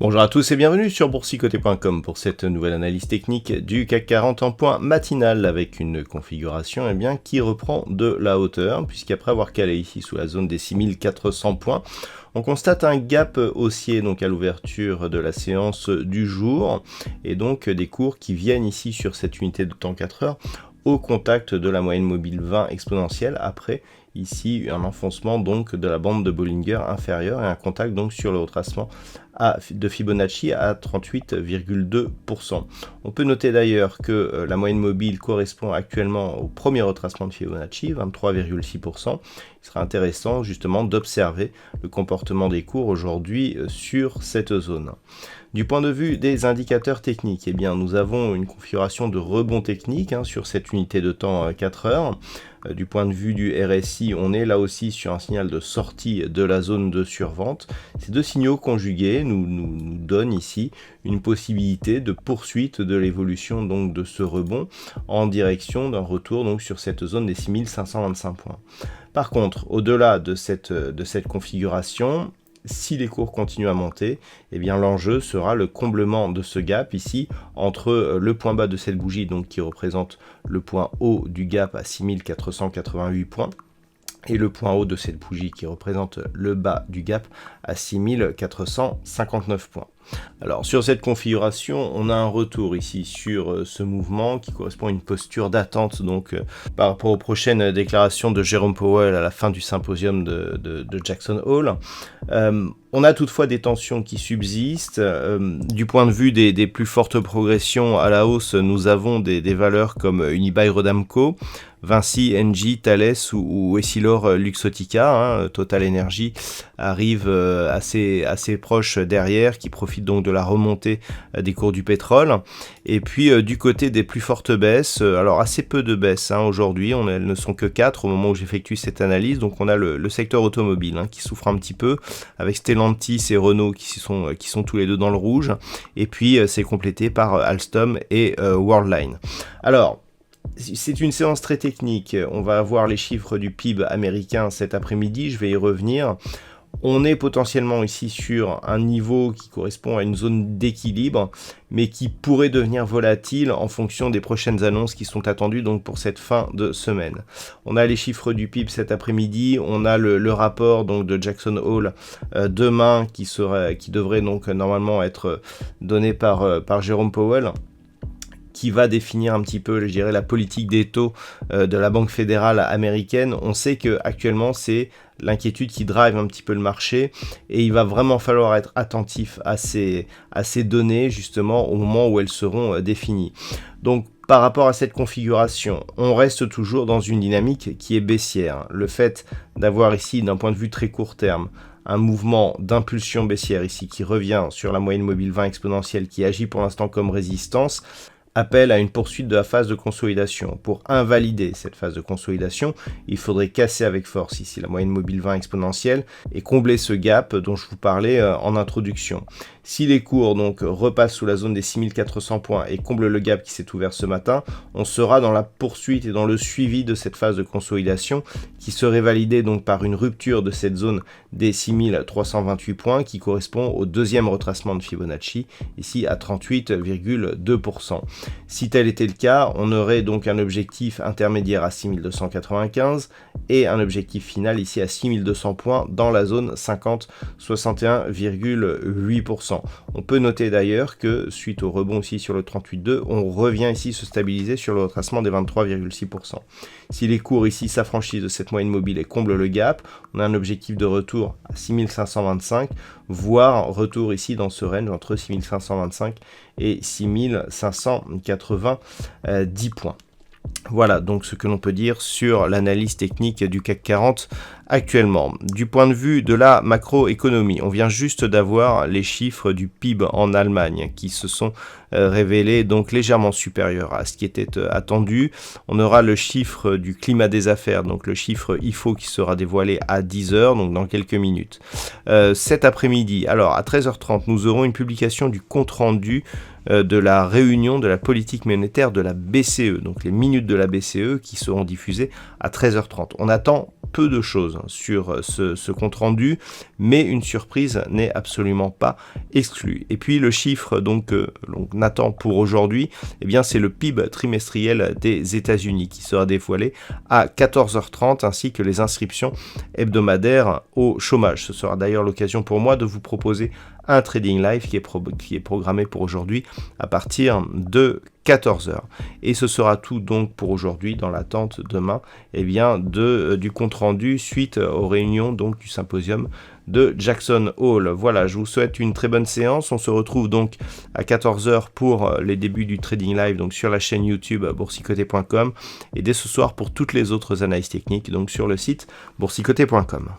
Bonjour à tous et bienvenue sur boursicoté.com pour cette nouvelle analyse technique du CAC 40 en point matinal avec une configuration qui reprend de la hauteur puisqu'après avoir calé ici sous la zone des 6400 points, on constate un gap haussier donc à l'ouverture de la séance du jour et donc des cours qui viennent ici sur cette unité de temps 4 heures au contact de la moyenne mobile 20 exponentielle après ici un enfoncement donc de la bande de Bollinger inférieure et un contact donc sur le retracement de Fibonacci à 38,2%. On peut noter d'ailleurs que la moyenne mobile correspond actuellement au premier retracement de Fibonacci, 23,6%. Il sera intéressant justement d'observer le comportement des cours aujourd'hui sur cette zone. Du point de vue des indicateurs techniques, nous avons une configuration de rebond technique sur cette unité de temps 4 heures. Du point de vue du RSI, on est là aussi sur un signal de sortie de la zone de survente. Ces deux signaux conjugués nous donnent ici une possibilité de poursuite de l'évolution donc de ce rebond en direction d'un retour donc sur cette zone des 6525 points. Par contre, au-delà de cette configuration, si les cours continuent à monter, l'enjeu sera le comblement de ce gap ici entre le point bas de cette bougie donc qui représente le point haut du gap à 6488 points et le point haut de cette bougie qui représente le bas du gap à 6459 points. Alors sur cette configuration, on a un retour ici sur ce mouvement qui correspond à une posture d'attente donc par rapport aux prochaines déclarations de Jérôme Powell à la fin du symposium de Jackson Hole. On a toutefois des tensions qui subsistent. Du point de vue des plus fortes progressions à la hausse, nous avons des valeurs comme Unibail-Rodamco, Vinci, Engie, Thales ou Essilor Luxottica. Total Energy arrive assez proche derrière, qui profite donc de la remontée des cours du pétrole. Et puis du côté des plus fortes baisses, alors assez peu de baisses aujourd'hui, elles ne sont que 4 au moment où j'effectue cette analyse. Donc on a le secteur automobile qui souffre un petit peu, avec Stellantis et Renault qui sont tous les deux dans le rouge. Et puis c'est complété par Alstom et Worldline. Alors, c'est une séance très technique. On va avoir les chiffres du PIB américain cet après-midi, je vais y revenir. On est potentiellement ici sur un niveau qui correspond à une zone d'équilibre, mais qui pourrait devenir volatile en fonction des prochaines annonces qui sont attendues donc pour cette fin de semaine. On a les chiffres du PIB cet après-midi, on a le rapport donc de Jackson Hole demain qui devrait donc normalement être donné par Jérôme Powell, qui va définir un petit peu, je dirais, la politique des taux de la Banque fédérale américaine. On sait que actuellement c'est l'inquiétude qui drive un petit peu le marché et il va vraiment falloir être attentif à ces données justement au moment où elles seront définies. Donc par rapport à cette configuration, on reste toujours dans une dynamique qui est baissière. Le fait d'avoir ici, d'un point de vue très court terme, un mouvement d'impulsion baissière ici qui revient sur la moyenne mobile 20 exponentielle qui agit pour l'instant comme résistance, appelle à une poursuite de la phase de consolidation. Pour invalider cette phase de consolidation, il faudrait casser avec force ici la moyenne mobile 20 exponentielle et combler ce gap dont je vous parlais en introduction. Si les cours donc repassent sous la zone des 6400 points et comblent le gap qui s'est ouvert ce matin, on sera dans la poursuite et dans le suivi de cette phase de consolidation qui serait validée donc par une rupture de cette zone des 6328 points qui correspond au deuxième retracement de Fibonacci, ici à 38,2%. Si tel était le cas, on aurait donc un objectif intermédiaire à 6295 et un objectif final ici à 6200 points dans la zone 50-61,8%. On peut noter d'ailleurs que suite au rebond ici sur le 38,2, on revient ici se stabiliser sur le retracement des 23,6%. Si les cours ici s'affranchissent de cette moyenne mobile et comblent le gap, on a un objectif de retour à 6525, voire retour ici dans ce range entre 6525 et 6590 points. Voilà donc ce que l'on peut dire sur l'analyse technique du CAC 40 actuellement. Du point de vue de la macroéconomie, on vient juste d'avoir les chiffres du PIB en Allemagne qui se sont révélés donc légèrement supérieurs à ce qui était attendu. On aura le chiffre du climat des affaires, donc le chiffre IFO qui sera dévoilé à 10h, donc dans quelques minutes. Cet après-midi, alors à 13h30, nous aurons une publication du compte-rendu de la réunion de la politique monétaire de la BCE, donc les minutes de la BCE qui seront diffusées à 13h30. On attend peu de choses sur ce compte-rendu, mais une surprise n'est absolument pas exclue. Et puis le chiffre donc on attend pour aujourd'hui, eh bien c'est le PIB trimestriel des États-Unis qui sera dévoilé à 14h30, ainsi que les inscriptions hebdomadaires au chômage. Ce sera d'ailleurs l'occasion pour moi de vous proposer un trading live qui est programmé pour aujourd'hui à partir de 14h. Et ce sera tout donc pour aujourd'hui, dans l'attente demain du compte rendu suite aux réunions donc du symposium de Jackson Hole. Voilà, je vous souhaite une très bonne séance. On se retrouve donc à 14h pour les débuts du trading live donc sur la chaîne YouTube boursicoté.com et dès ce soir pour toutes les autres analyses techniques donc sur le site boursicoté.com.